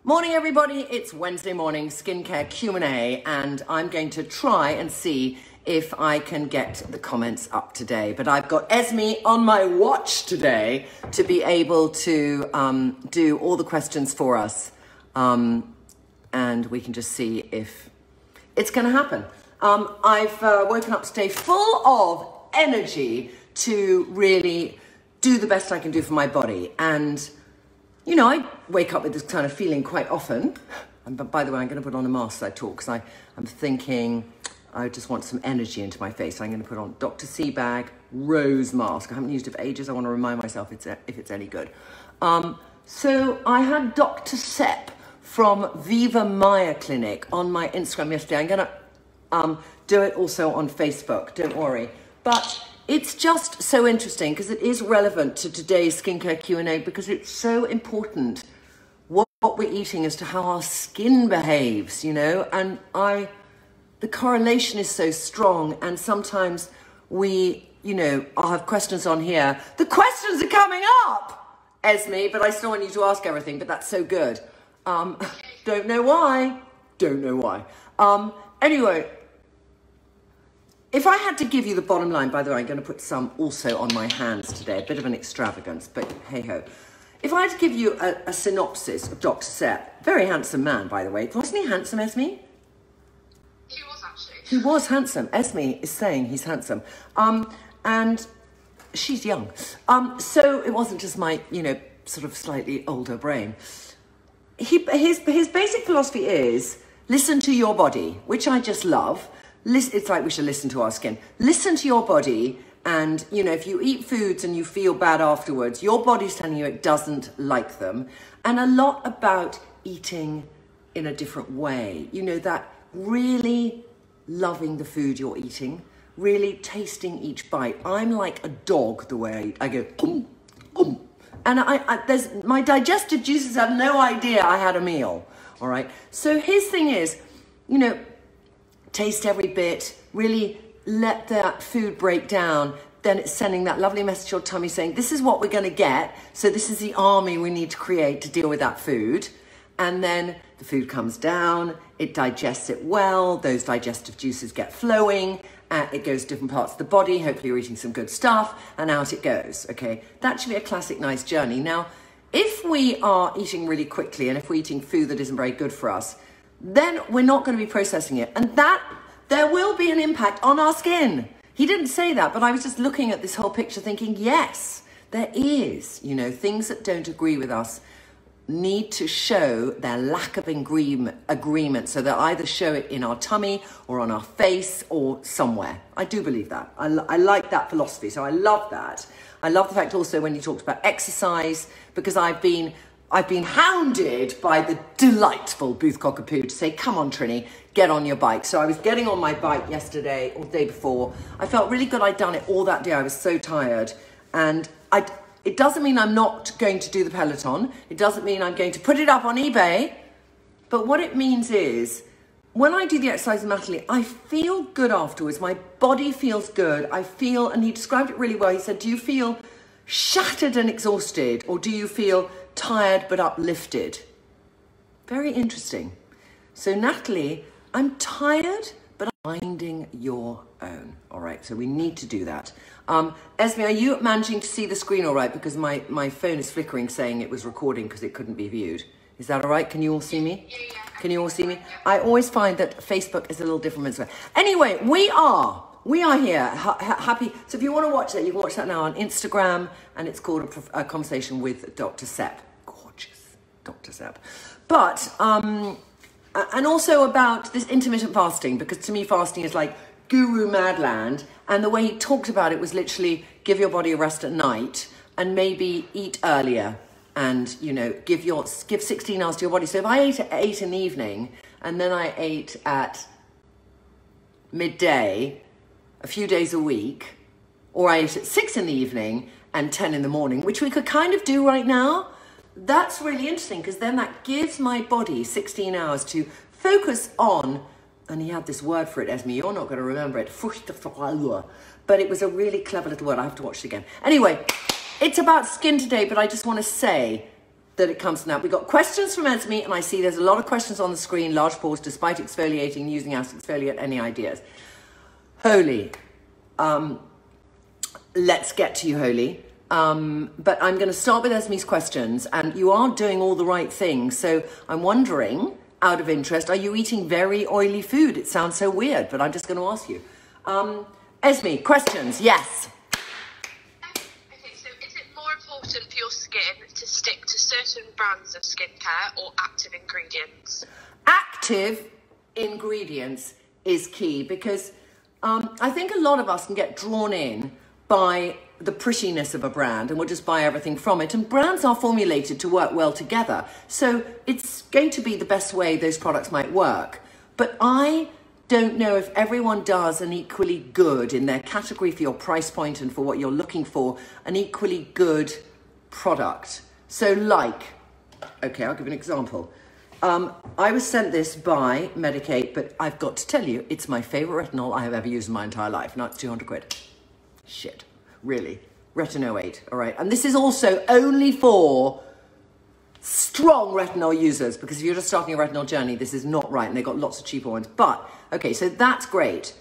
Morning everybody, it's Wednesday morning skincare Q&A and I'm going to try and see if I can get the comments up today. But I've got Esme on my watch today to be able to do all the questions for us. And we can just see if it's going to happen. I've woken up today full of energy to really do the best I can do for my body. And you know, I wake up with this kind of feeling quite often. And by the way, I'm going to put on a mask as I talk because I'm thinking I just want some energy into my face. I'm going to put on Dr. Sebagh Rose Mask. I haven't used it for ages. I want to remind myself if it's any good. So I had Dr. Sepp from Viva Maya Clinic on my Instagram yesterday. I'm going to do it also on Facebook. Don't worry. But it's just so interesting because it is relevant to today's skincare Q&A because it's so important what we're eating as to how our skin behaves, you know, and the correlation is so strong. And sometimes we, you know, I'll have questions on here. The questions are coming up, Esme, but I still want you to ask everything, but that's so good. Don't know why. Anyway, if I had to give you the bottom line, by the way, I'm going to put some also on my hands today, a bit of an extravagance, but hey-ho. If I had to give you a synopsis of Dr. Sepp, very handsome man, by the way. Wasn't he handsome, Esme? He was, actually. He was handsome. Esme is saying he's handsome. And she's young. So it wasn't just my, you know, sort of slightly older brain. His basic philosophy is listen to your body, which I just love. It's like we should listen to our skin. Listen to your body, and you know, if you eat foods and you feel bad afterwards, your body's telling you it doesn't like them. And a lot about eating in a different way. You know, that really loving the food you're eating, really tasting each bite. I'm like a dog the way I go, and my digestive juices have no idea I had a meal. All right. So his thing is, you know, taste every bit, really let that food break down. Then it's sending that lovely message to your tummy saying, this is what we're going to get. So this is the army we need to create to deal with that food. And then the food comes down, it digests it well, those digestive juices get flowing, it goes to different parts of the body. Hopefully you're eating some good stuff and out it goes. Okay, that should be a classic nice journey. Now, if we are eating really quickly and if we're eating food that isn't very good for us, then we're not going to be processing it. And that there will be an impact on our skin. He didn't say that, but I was just looking at this whole picture thinking, yes, there is, you know, things that don't agree with us need to show their lack of agreement. So they'll either show it in our tummy or on our face or somewhere. I do believe that. I like that philosophy. So I love that. I love the fact also when you talked about exercise, because I've been hounded by the delightful Booth Cockapoo to say, come on, Trinny, get on your bike. So I was getting on my bike yesterday or the day before. I felt really good. I'd done it all that day. I was so tired. And it doesn't mean I'm not going to do the Peloton. It doesn't mean I'm going to put it up on eBay. But what it means is when I do the exercise with Natalie, I feel good afterwards. My body feels good. I feel, and he described it really well. He said, do you feel shattered and exhausted, or do you feel tired but uplifted? Very interesting. So Natalie, I'm tired, but I'm finding your own. All right, so we need to do that. Esme, are you managing to see the screen all right? Because my phone is flickering saying it was recording because it couldn't be viewed. Is that all right? Can you all see me? Yeah. Can you all see me? I always find that Facebook is a little different. Anyway, we are here, happy. So if you want to watch that, you can watch that now on Instagram, and it's called a conversation with Dr. Sepp. Gorgeous, Dr. Sepp. But, and also about this intermittent fasting, because to me, fasting is like guru madland. And the way he talked about it was literally give your body a rest at night and maybe eat earlier and, you know, give 16 hours to your body. So if I ate at 8 in the evening and then I ate at midday, a few days a week, or I ate at 6 in the evening and 10 in the morning, which we could kind of do right now, that's really interesting because then that gives my body 16 hours to focus on, and he had this word for it, Esme, you're not going to remember it, but it was a really clever little word. I have to watch it again. Anyway, it's about skin today, but I just want to say, that it comes from that. We've got questions from Esme, and I see there's a lot of questions on the screen. Large pause, despite exfoliating, using acid exfoliate, any ideas? Holy. Let's get to you, Holy. But I'm going to start with Esme's questions, and you are doing all the right things. So I'm wondering, out of interest, are you eating very oily food? It sounds so weird, but I'm just going to ask you. Esme, questions? Yes. Okay, so is it more important for your skin to stick to certain brands of skincare or active ingredients? Active ingredients is key because I think a lot of us can get drawn in by the prettiness of a brand and we'll just buy everything from it. And brands are formulated to work well together. So it's going to be the best way those products might work. But I don't know if everyone does an equally good in their category for your price point and for what you're looking for, an equally good product. So like, okay, I'll give you an example. I was sent this by Medicate, but I've got to tell you, it's my favorite retinol I have ever used in my entire life. Now it's 200 quid. Shit, really. Retinol 8, all right? And this is also only for strong retinol users, because if you're just starting a retinol journey, this is not right, and they've got lots of cheaper ones. But, okay, so that's great.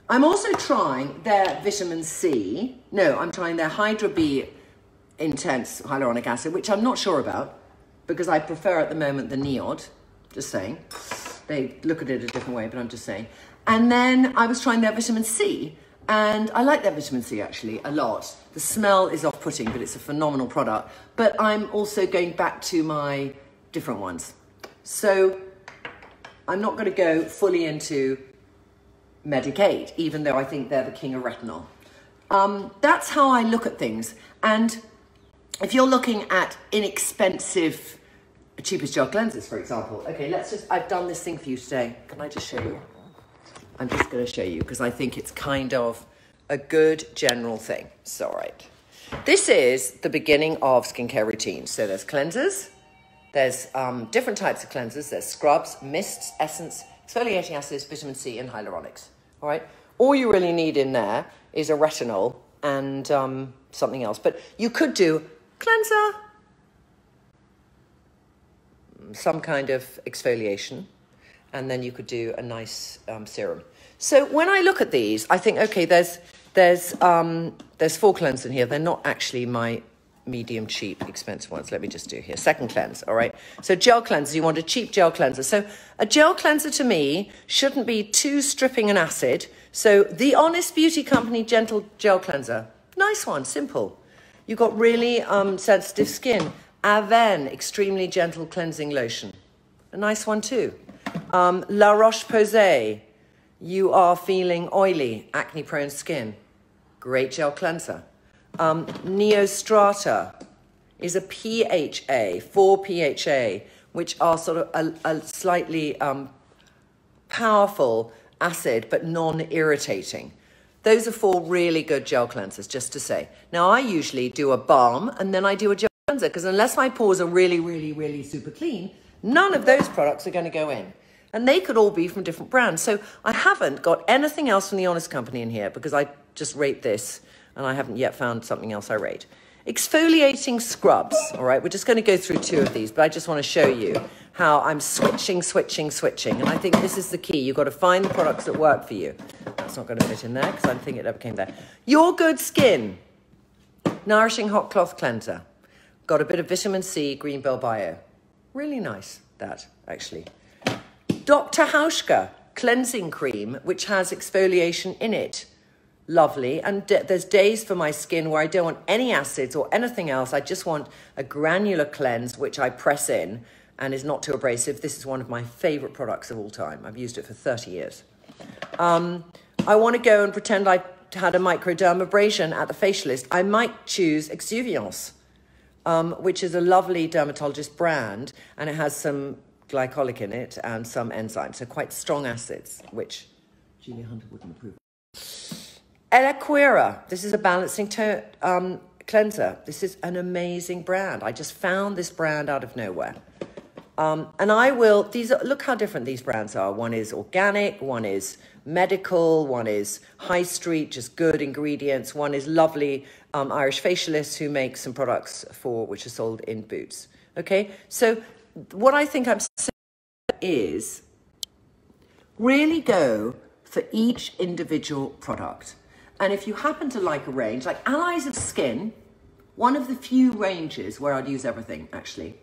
I'm also trying their vitamin C. No, I'm trying their Hydra B Intense Hyaluronic Acid, which I'm not sure about, because I prefer at the moment the Neod, just saying. They look at it a different way, but I'm just saying. And then I was trying their vitamin C, and I like their vitamin C actually a lot. The smell is off-putting, but it's a phenomenal product. But I'm also going back to my different ones. So I'm not going to go fully into Medicate, even though I think they're the king of retinol. That's how I look at things. And if you're looking at inexpensive, cheapest gel cleansers, for example. Okay, I've done this thing for you today. Can I just show you? I'm just going to show you because I think it's kind of a good general thing. So, all right. This is the beginning of skincare routines. So there's cleansers. There's different types of cleansers. There's scrubs, mists, essence, exfoliating acids, vitamin C, and hyaluronics. All right. All you really need in there is a retinol and something else. But you could do cleanser, some kind of exfoliation, and then you could do a nice serum. So when I look at these, I think, okay, there's 4 cleansers in here. They're not actually my medium, cheap, expensive ones. Let me just do here. Second cleanse, all right? So gel cleanser, you want a cheap gel cleanser. So a gel cleanser to me shouldn't be too stripping an acid. So the Honest Beauty Company Gentle Gel Cleanser, nice one, simple. You've got really sensitive skin. Avène Extremely Gentle Cleansing Lotion, a nice one too. La Roche-Posay, you are feeling oily, acne-prone skin, great gel cleanser. Neostrata is a PHA, 4 PHA, which are sort of a slightly powerful acid, but non-irritating. Those are 4 really good gel cleansers, just to say. Now, I usually do a balm, and then I do a gel cleanser, because unless my pores are really, really, really super clean, none of those products are going to go in. And they could all be from different brands. So I haven't got anything else from the Honest Company in here, because I just rate this, and I haven't yet found something else I rate. Exfoliating Scrubs, all right? We're just going to go through 2 of these, but I just want to show you how I'm switching. And I think this is the key. You've got to find the products that work for you. That's not going to fit in there, because I don't think it ever came there. Your Good Skin, Nourishing Hot Cloth Cleanser. Got a bit of vitamin C, Green Bell Bio. Really nice, that, actually. Dr. Hauschka Cleansing Cream, which has exfoliation in it. Lovely. And there's days for my skin where I don't want any acids or anything else. I just want a granular cleanse, which I press in and is not too abrasive. This is one of my favorite products of all time. I've used it for 30 years. I want to go and pretend I had a microdermabrasion at the facialist. I might choose Exuviance, which is a lovely dermatologist brand, and it has some glycolic in it and some enzymes, so quite strong acids, which Julia Hunter wouldn't approve. Elaquira, this is a balancing cleanser. This is an amazing brand. I just found this brand out of nowhere. And I will, look how different these brands are. One is organic, one is medical, one is high street, just good ingredients. One is lovely Irish facialists who make some products which are sold in Boots. Okay, so what I think I'm saying is really go for each individual product. And if you happen to like a range, like Allies of Skin, one of the few ranges where I'd use everything, actually.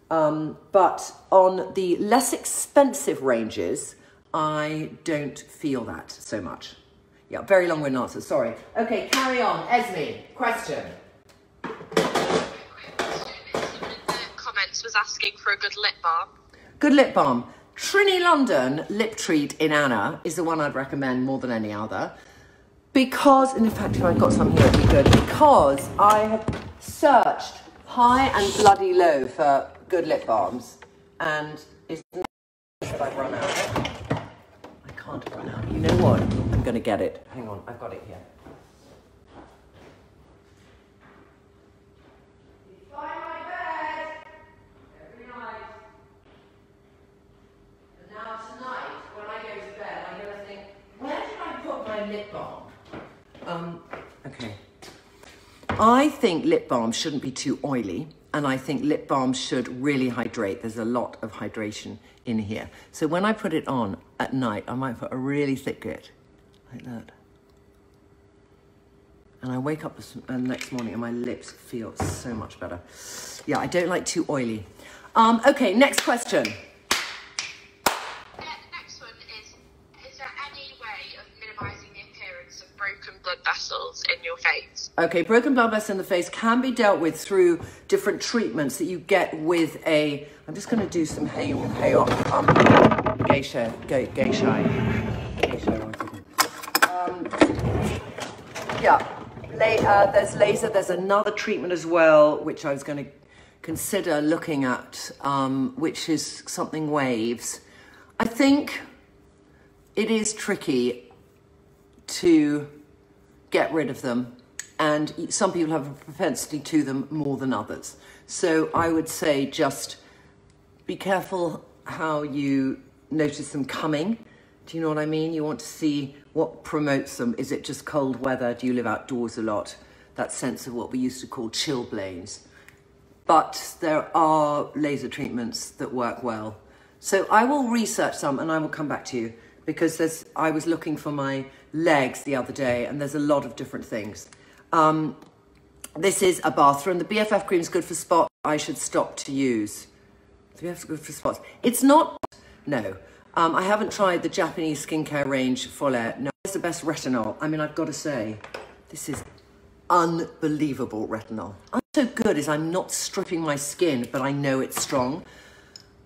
But on the less expensive ranges, I don't feel that so much. Yeah, very long-winded answer, sorry. Okay, carry on. Esme, question. Was asking for a good lip balm. Good lip balm. Trinny London Lip Treat in Anna is the one I'd recommend more than any other. Because, and in fact, if I got some here, it'd be good. Because I have searched high and bloody low for good lip balms. And it's not that I've run out. I can't run out. You know what? I'm going to get it. Hang on, I've got it here. Lip balm. Okay. I think lip balm shouldn't be too oily, and I think lip balm should really hydrate. There's a lot of hydration in here. So when I put it on at night, I might put a really thick bit, like that. And I wake up the next morning and my lips feel so much better. Yeah, I don't like too oily. Okay, next question. Blood vessels in your face? Okay, broken blood vessels in the face can be dealt with through different treatments that you get with a, I'm just going to do some geisha. Yeah, there's laser, there's another treatment as well, which I was going to consider looking at, which is something waves. I think it is tricky to get rid of them, and some people have a propensity to them more than others. So I would say just be careful how you notice them coming. Do you know what I mean? You want to see what promotes them. Is it just cold weather? Do you live outdoors a lot? That sense of what we used to call chilblains. But there are laser treatments that work well. So I will research some and I will come back to you, because I was looking for my legs the other day, and there's a lot of different things. This is a bathroom. The BFF cream is good for spots. I should stop to use. The BFF is good for spots. It's not, no. I haven't tried the Japanese skincare range, Folle. No, it's the best retinol. I mean, I've got to say, this is unbelievable retinol. I'm so good is I'm not stripping my skin, but I know it's strong.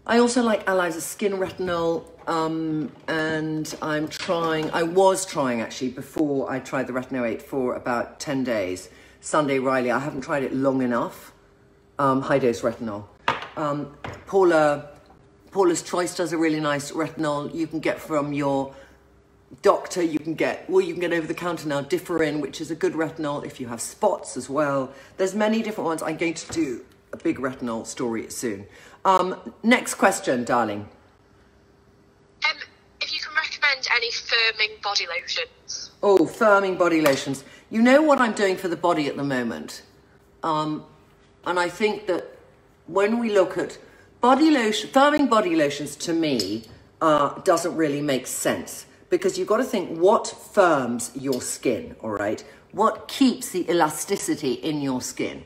I also like Allies of Skin retinol, and I was trying actually before I tried the Retinol 8 for about 10 days. Sunday Riley, I haven't tried it long enough. High dose retinol. Paula's Choice does a really nice retinol. You can get from your doctor, you can get over the counter now, Differin, which is a good retinol if you have spots as well. There's many different ones. I'm going to do a big retinol story soon. Next question, darling. If you can recommend any firming body lotions. Oh, firming body lotions. You know what I'm doing for the body at the moment? And I think that when we look at firming body lotions, to me, doesn't really make sense, because you've got to think what firms your skin, all right? What keeps the elasticity in your skin?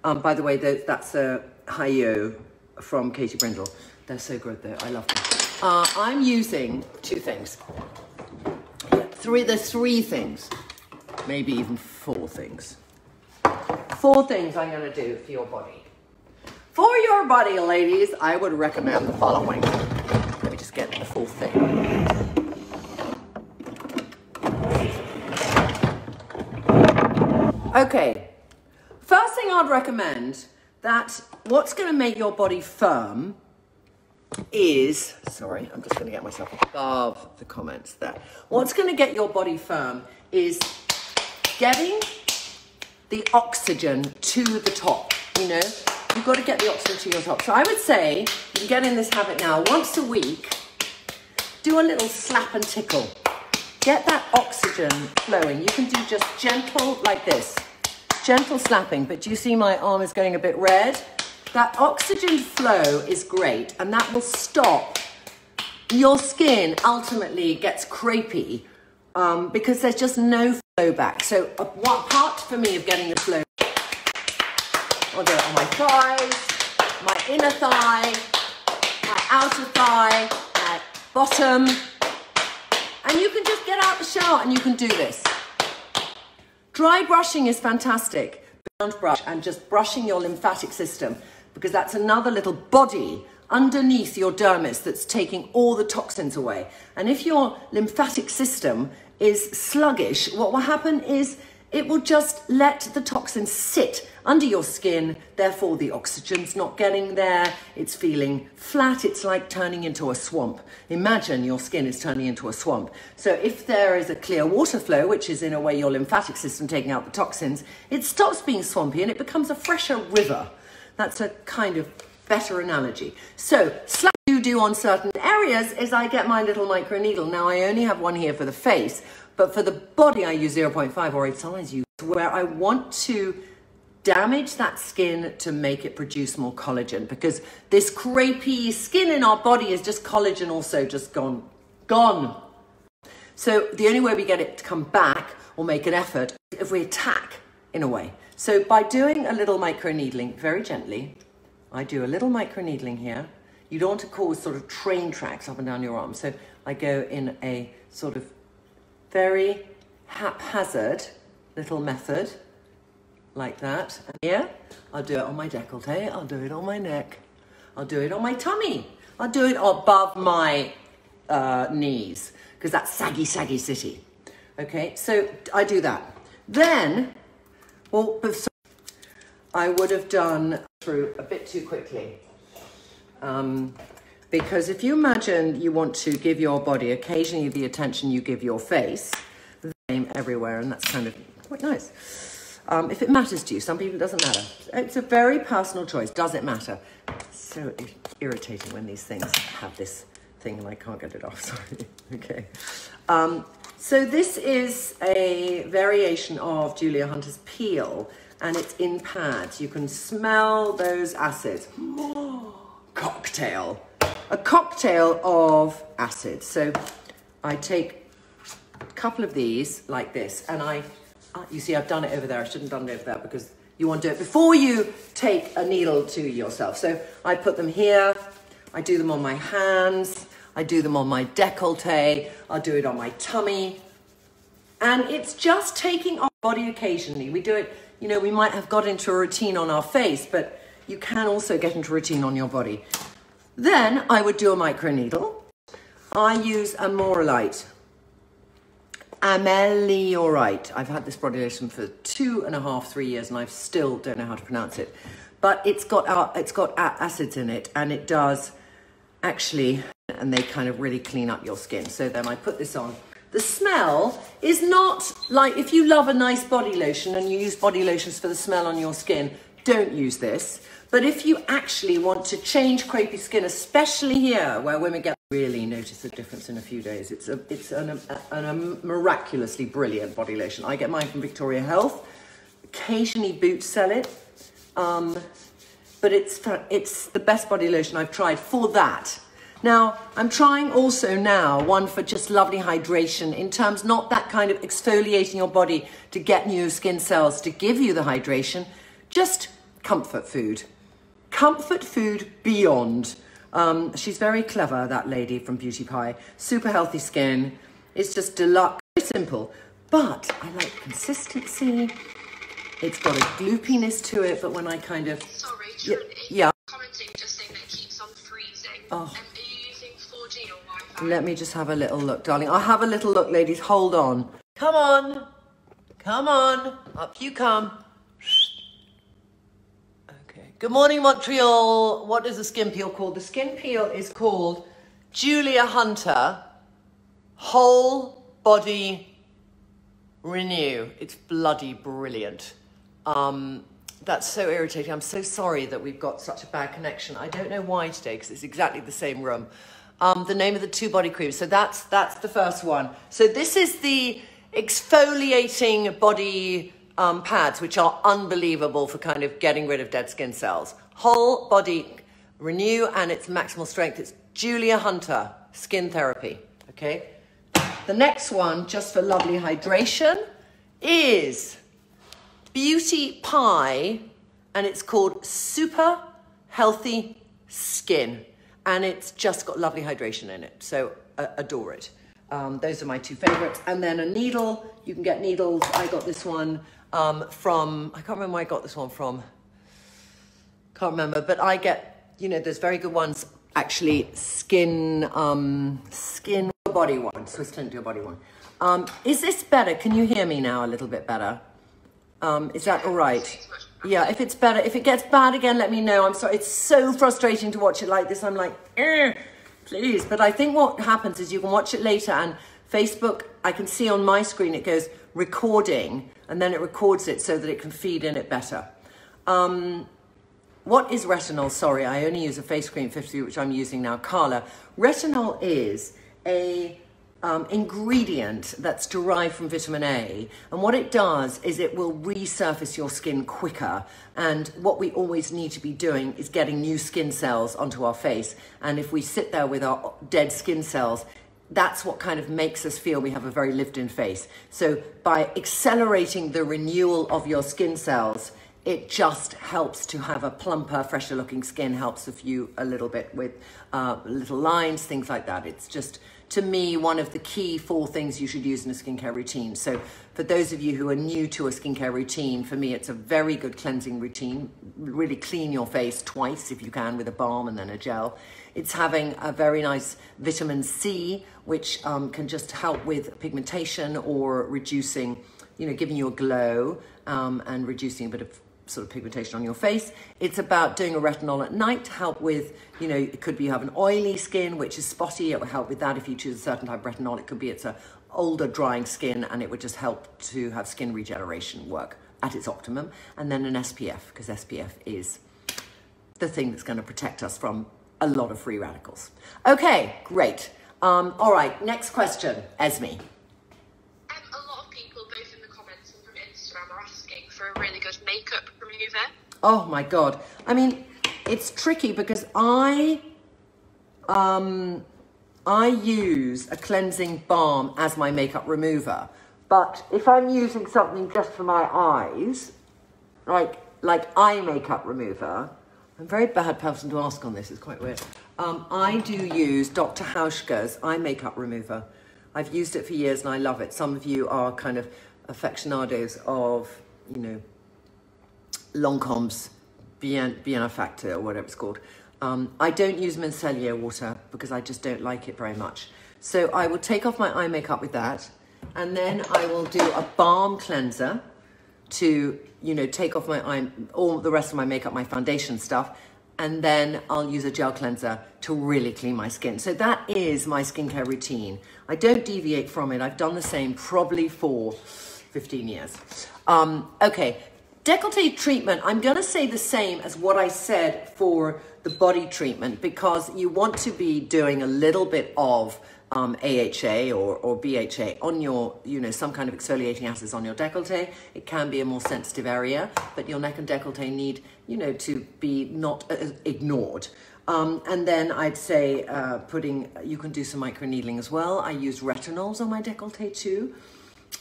By the way, that's a Hayo'u from Katie Brindle. They're so good though, I love them. I'm using two things. There's three things, maybe even four things. Four things I'm gonna do for your body. For your body, ladies, I would recommend the following. Let me just get the full thing. Okay, first thing I'd recommend, that what's going to make your body firm is, sorry, I'm just going to get myself above the comments there. What's going to get your body firm is getting the oxygen to the top, you know? You've got to get the oxygen to your top. So I would say, you can get in this habit now, once a week, do a little slap and tickle. Get that oxygen flowing. You can do just gentle, like this. Gentle slapping, but do you see my arm is going a bit red? that oxygen flow is great, and that will stop your skin ultimately gets crepey because there's just no flow back. So one part for me of getting the flow, I'll do it on my thighs, my inner thigh, my outer thigh, my bottom, and you can just get out the shower and you can do this. Dry brushing is fantastic. Brush and just brushing your lymphatic system, because that's another little body underneath your dermis that's taking all the toxins away. And if your lymphatic system is sluggish, what will happen is it will just let the toxins sit under your skin, therefore the oxygen's not getting there, it's feeling flat, it's like turning into a swamp. Imagine your skin is turning into a swamp. So if there is a clear water flow, which is in a way your lymphatic system taking out the toxins, it stops being swampy and it becomes a fresher river. That's a kind of better analogy. So, what I do on certain areas is I get my little micro needle. Now I only have one here for the face, but for the body I use 0.5 or I sometimes use where I want to damage that skin to make it produce more collagen, because this crepey skin in our body is just collagen also just gone. So the only way we get it to come back or make an effort is if we attack in a way. So by doing a little micro needling very gently, I do a little micro needling here. You don't want to cause sort of train tracks up and down your arm. So I go in a sort of very haphazard little method like that. And here, I'll do it on my décolleté, I'll do it on my neck, I'll do it on my tummy, I'll do it above my knees, because that's saggy city. Okay, so I do that. Then, well, I would have done through a bit too quickly. Because if you imagine you want to give your body occasionally the attention you give your face, the same everywhere, and that's kind of quite nice. If it matters to you, some people it doesn't matter. It's a very personal choice. Does it matter? It's so irritating when these things have this thing and I can't get it off, sorry. Okay. So this is a variation of Julia Hunter's peel, and it's in pads. You can smell those acids. Cocktail. A cocktail of acids. So I take a couple of these like this, and you see I've done it over there. I shouldn't have done it over there because you want to do it before you take a needle to yourself. So I put them here, I do them on my hands, I do them on my décolleté, I'll do it on my tummy. And it's just taking our body occasionally. We do it, you know, we might have got into a routine on our face, but you can also get into a routine on your body. Then I would do a micro needle. I use a Moralite. Ameliorite. I've had this body lotion for 2.5, 3 years, and I still don't know how to pronounce it. But it's got acids in it, and it does actually, and they kind of really clean up your skin. So then I put this on. The smell is not like, if you love a nice body lotion and you use body lotions for the smell on your skin, don't use this. But if you actually want to change crepey skin, especially here where women get really notice the difference in a few days, it's a miraculously brilliant body lotion. I get mine from Victoria Health. Occasionally Boots sell it, but it's the best body lotion I've tried for that. Now, I'm trying also now one for just lovely hydration, in terms not that kind of exfoliating your body to get new skin cells to give you the hydration, just comfort food. Comfort food beyond. She's very clever, that lady from Beauty Pie. Super healthy skin. It's just deluxe, very simple. But I like consistency. It's got a gloopiness to it, but when I kind of... Sorry, Trinny. Yeah. Commenting just saying that it keeps on freezing. Oh. Are you using 4G or Wi-Fi? Let me just have a little look, darling. I'll have a little look, ladies. Hold on. Come on. Come on. Up you come. Good morning, Montreal. What is the skin peel called? The skin peel is called Julia Hunter Whole Body Renew. It's bloody brilliant. That's so irritating. I'm so sorry that we've got such a bad connection. I don't know why today, because it's exactly the same room. The name of the 2 body creams. So that's the first one. So this is the exfoliating body pads, which are unbelievable for kind of getting rid of dead skin cells. Whole Body Renew and its maximal strength. It's Julia Hunter Skin Therapy, okay? The next one, just for lovely hydration, is Beauty Pie, and it's called Super Healthy Skin, and it's just got lovely hydration in it, so adore it. Those are my two favorites. And then a needle, you can get needles. I got this one from, I can't remember where I got this one from. Can't remember, but I get, you know, there's very good ones, actually, skin body one, Swiss Clinic Do Body one. Is this better? Can you hear me now a little bit better? Is that all right? Yeah, if it's better, if it gets bad again, let me know. I'm sorry, it's so frustrating to watch it like this. I'm like, please. But I think what happens is you can watch it later, and Facebook, I can see on my screen, it goes recording, and then it records it so that it can feed in it better. What is retinol? Sorry, I only use a face cream 50, which I'm using now. Carla, retinol is a ingredient that's derived from vitamin A, and what it does is it will resurface your skin quicker, and what we always need to be doing is getting new skin cells onto our face, and if we sit there with our dead skin cells, that's what kind of makes us feel we have a very lived-in face. So by accelerating the renewal of your skin cells, it just helps to have a plumper, fresher looking skin, helps you a little bit with little lines, things like that. It's just, to me, one of the key 4 things you should use in a skincare routine. So for those of you who are new to a skincare routine, for me, it's a very good cleansing routine. Really clean your face twice if you can with a balm and then a gel. It's having a very nice vitamin C, which can just help with pigmentation or reducing, you know, giving you a glow and reducing a bit of sort of pigmentation on your face. It's about doing a retinol at night to help with, you know, it could be you have an oily skin, which is spotty. It will help with that if you choose a certain type of retinol. It could be it's a older drying skin, and it would just help to have skin regeneration work at its optimum. And then an SPF, because SPF is the thing that's going to protect us from a lot of free radicals. Okay, great. All right, next question, Esme. A lot of people, both in the comments and from Instagram, are asking for a really good makeup remover. Oh my God. I mean, it's tricky because I use a cleansing balm as my makeup remover. But if I'm using something just for my eyes, like eye makeup remover, I'm a very bad person to ask on this, it's quite weird. I do use Dr. Hauschka's eye makeup remover. I've used it for years and I love it. Some of you are kind of aficionados of, you know, Lancome's Bien Factor or whatever it's called. I don't use micellar water because I just don't like it very much. So I will take off my eye makeup with that, and then I will do a balm cleanser to, you know, take off my eye, all the rest of my makeup, my foundation stuff, and then I'll use a gel cleanser to really clean my skin. So that is my skincare routine. I don't deviate from it. I've done the same probably for 15 years. Okay, Decollete Treatment, I'm gonna say the same as what I said for the body treatment, because you want to be doing a little bit of AHA or BHA on your, you know, some kind of exfoliating acids on your décolleté. It can be a more sensitive area, but your neck and décolleté need, you know, to be not ignored. And then I'd say you can do some microneedling as well. I use retinols on my décolleté too.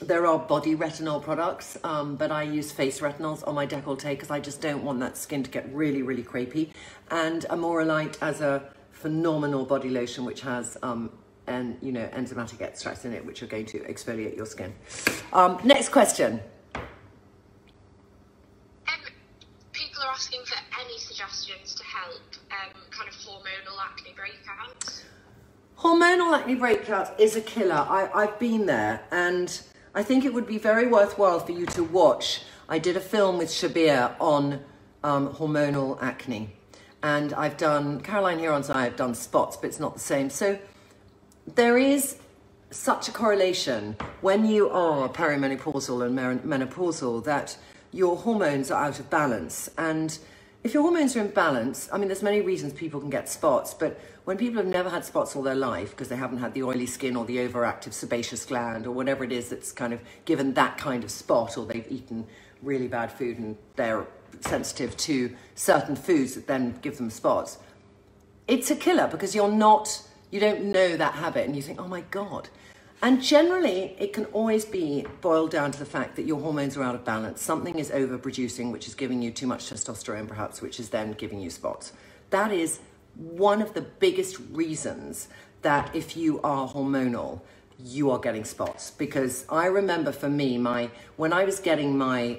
There are body retinol products, but I use face retinols on my décolleté because I just don't want that skin to get really, really crepey. And Amorolite as a phenomenal body lotion, which has and, you know, enzymatic extracts in it, which are going to exfoliate your skin. Next question. People are asking for any suggestions to help kind of hormonal acne breakouts. Hormonal acne breakouts is a killer. I've been there, and I think it would be very worthwhile for you to watch. I did a film with Sebagh on hormonal acne, and I've done, Caroline Heron's and I have done spots, but it's not the same. So there is such a correlation when you are perimenopausal and menopausal that your hormones are out of balance. And if your hormones are in balance, I mean, there's many reasons people can get spots, but when people have never had spots all their life because they haven't had the oily skin or the overactive sebaceous gland or whatever it is that's kind of given that kind of spot, or they've eaten really bad food and they're sensitive to certain foods that then give them spots. It's a killer because you don't know that habit and you think, oh my God. And generally, it can always be boiled down to the fact that your hormones are out of balance. Something is overproducing, which is giving you too much testosterone, perhaps, which is then giving you spots. That is one of the biggest reasons that if you are hormonal, you are getting spots. Because I remember for me, when I was getting my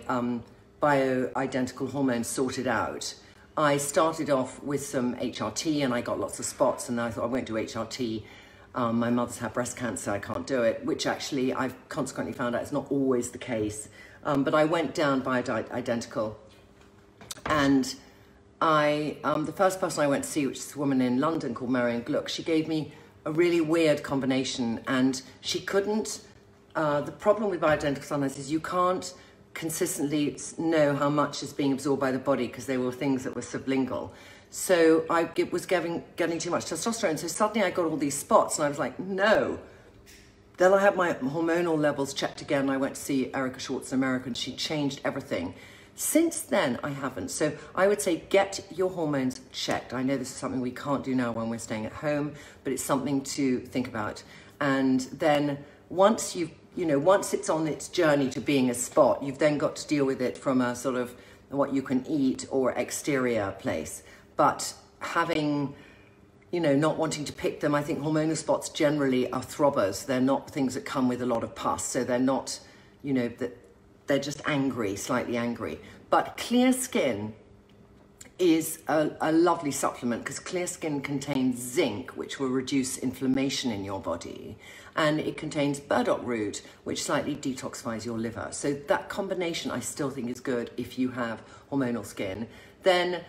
bioidentical hormones sorted out, I started off with some HRT and I got lots of spots, and I thought I won't do HRT. My mother's had breast cancer, I can't do it, which actually I've consequently found out is not always the case. But I went down bioidentical, and the first person I went to see, which is a woman in London called Marion Gluck, she gave me a really weird combination, and she couldn't, the problem with bioidentical sometimes is you can't consistently know how much is being absorbed by the body because they were things that were sublingual. So I was getting too much testosterone. So suddenly I got all these spots and I was like, no. Then I had my hormonal levels checked again. I went to see Erica Schwartz in America and she changed everything. Since then, I haven't. So I would say get your hormones checked. I know this is something we can't do now when we're staying at home, but it's something to think about. And then once once it's on its journey to being a spot, you've then got to deal with it from a sort of what you can eat or exterior place. But having, not wanting to pick them, I think hormonal spots generally are throbbers. They're not things that come with a lot of pus. So they're not, they're just angry, slightly angry. But clear skin is a lovely supplement because clear skin contains zinc, which will reduce inflammation in your body. And it contains burdock root, which slightly detoxifies your liver. So that combination I still think is good if you have hormonal skin. Then,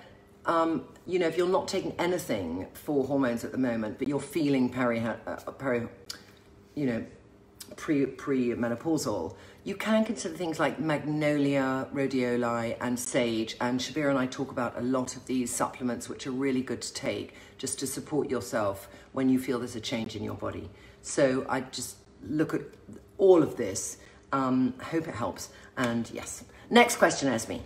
if you're not taking anything for hormones at the moment, but you're feeling pre-menopausal, you can consider things like magnolia, rhodiola, and sage. And Shabir and I talk about a lot of these supplements, which are really good to take just to support yourself when you feel there's a change in your body. So I just look at all of this. Hope it helps. And yes. Next question, Esme.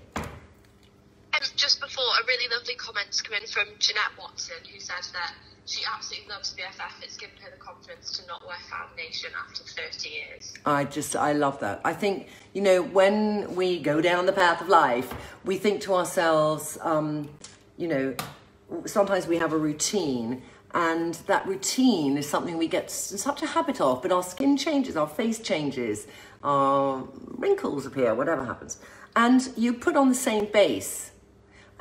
Just before, a really lovely comment come in from Jeanette Watson, who said that she absolutely loves BFF. It's given her the confidence to not wear foundation after 30 years. I love that. I think, when we go down the path of life, we think to ourselves, sometimes we have a routine, and that routine is something we get such a habit of, but our skin changes, our face changes, our wrinkles appear, whatever happens. And you put on the same base,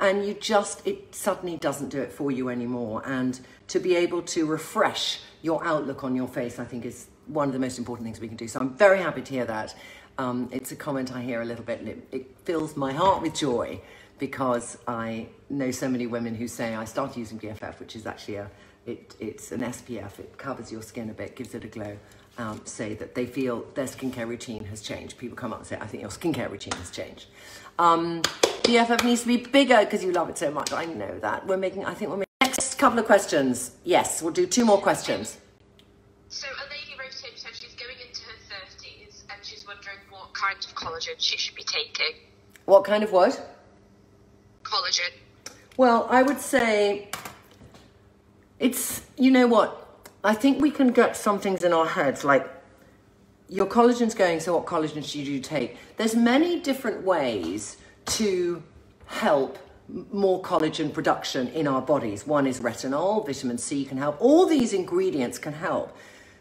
and it suddenly doesn't do it for you anymore. And to be able to refresh your outlook on your face, I think is one of the most important things we can do. So I'm very happy to hear that. It's a comment I hear a little bit, and it fills my heart with joy because I know so many women who say, I started using BFF, which is actually it's an SPF. It covers your skin a bit, gives it a glow. Say that they feel their skincare routine has changed. People come up and say, I think your skincare routine has changed. BFF needs to be bigger because you love it so much. I know that. I think we're making next couple of questions. Yes, we'll do 2 more questions. So a lady wrote in, said she's going into her 30s and she's wondering what kind of collagen she should be taking. What kind of what? Collagen. Well, I would say it's, I think we can get some things in our heads, like your collagen's going, so what collagen should you take? There's many different ways to help more collagen production in our bodies. One is retinol, vitamin C can help. All these ingredients can help.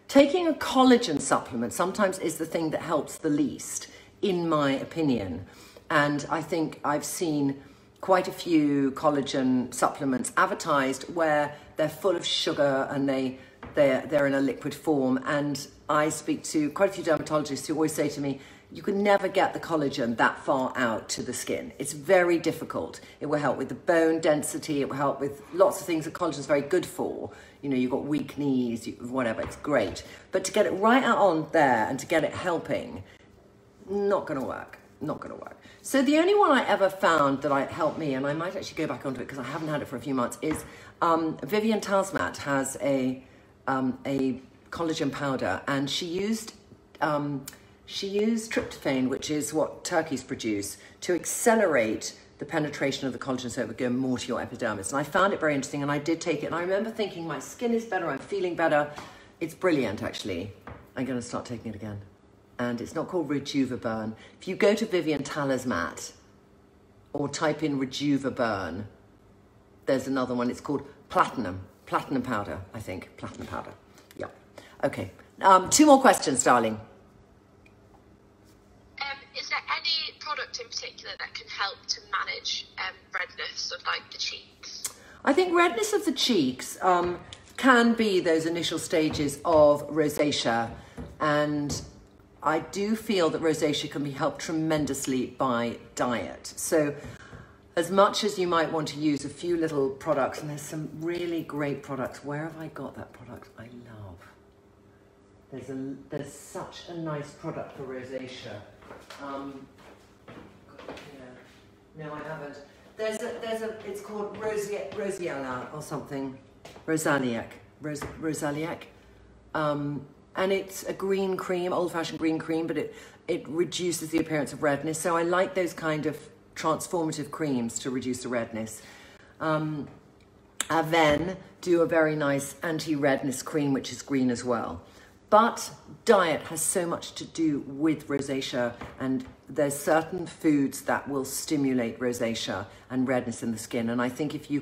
Taking a collagen supplement sometimes is the thing that helps the least, in my opinion. And I think I've seen quite a few collagen supplements advertised where they're full of sugar and they're in a liquid form. And I speak to quite a few dermatologists who always say to me, you can never get the collagen that far out to the skin. It's very difficult. It will help with the bone density. It will help with lots of things that collagen is very good for. You've got weak knees, whatever, it's great. But to get it right out on there and to get it helping, not gonna work, not gonna work. So the only one I ever found that helped me, and I might actually go back onto it because I haven't had it for a few months, is Vivian Talsmat has a collagen powder, and she used tryptophan, which is what turkeys produce, to accelerate the penetration of the collagen so it would go more to your epidermis. And I found it very interesting, and I did take it. And I remember thinking, my skin is better, I'm feeling better. It's brilliant, actually. I'm going to start taking it again. And it's not called Rejuva-Burn. If you go to Vivian Talismat or type in Rejuva-Burn, there's another one. It's called Platinum Powder, I think. Platinum Powder. Yeah. Okay. 2 more questions, darling. Is there any product in particular that can help to manage redness of like the cheeks? I think redness of the cheeks can be those initial stages of rosacea, and I do feel that rosacea can be helped tremendously by diet. So as much as you might want to use a few little products, and there's some really great products. Where have I got that product I love? There's such a nice product for rosacea. No, I haven't. It's called Rosiella or something. Rosaliac. And it's a green cream, old-fashioned green cream, but it reduces the appearance of redness. So I like those kind of transformative creams to reduce the redness. Aven do a very nice anti-redness cream, which is green as well. But diet has so much to do with rosacea, and there's certain foods that will stimulate rosacea and redness in the skin. And I think if you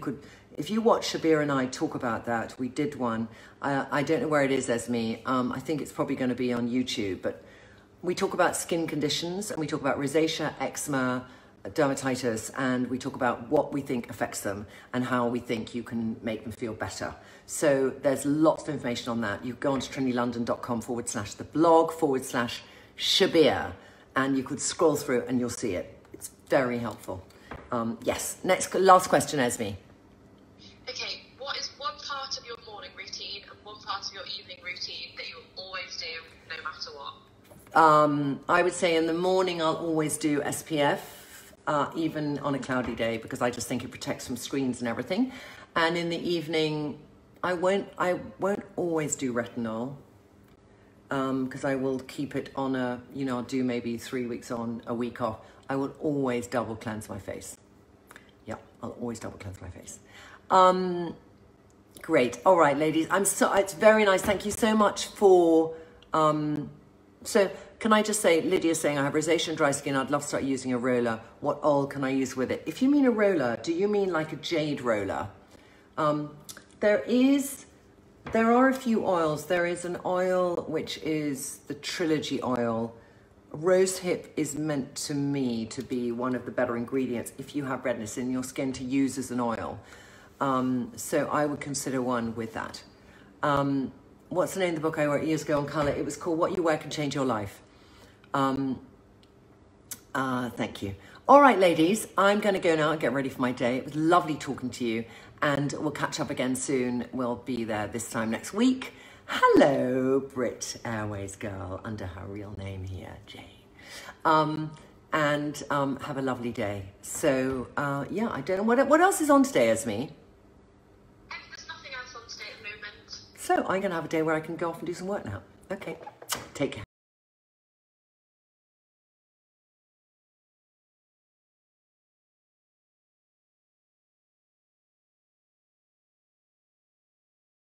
watch Sebagh and I talk about that, we did one. I don't know where it is, Esme. I think it's probably going to be on YouTube. But we talk about skin conditions, and we talk about rosacea, eczema, dermatitis, and we talk about what we think affects them and how we think you can make them feel better. So there's lots of information on that. You go on to trinnylondon.com/the blog/Sebagh, and you could scroll through and you'll see it. It's very helpful. Yes. Last question, Esme. Okay, what is one part of your morning routine and one part of your evening routine that you always do no matter what? I would say in the morning I'll always do SPF, even on a cloudy day, because I just think it protects from screens and everything. And in the evening, I won't always do retinol, because I will keep it on I'll do maybe 3 weeks on, a week off. I will always double cleanse my face. Yeah, I'll always double cleanse my face. Great. All right, ladies. It's very nice. Thank you so much for, so can I just say, Lydia's saying, I have rosacea and dry skin. I'd love to start using a roller. What oil can I use with it? If you mean a roller, do you mean like a jade roller? There are a few oils. There is an oil which is the Trilogy oil. Rosehip is meant to me to be one of the better ingredients if you have redness in your skin to use as an oil. So I would consider one with that. What's the name of the book I wrote years ago on colour? It was called What You Wear Can Change Your Life. Thank you. All right, ladies, I'm going to go now and get ready for my day. It was lovely talking to you, and we'll catch up again soon. We'll be there this time next week. Hello, Brit Airways girl, under her real name here, Jane. Have a lovely day. So, yeah, I don't know. What else is on today, Esme? There's nothing else on today at the moment. So I'm going to have a day where I can go off and do some work now. Okay, take care.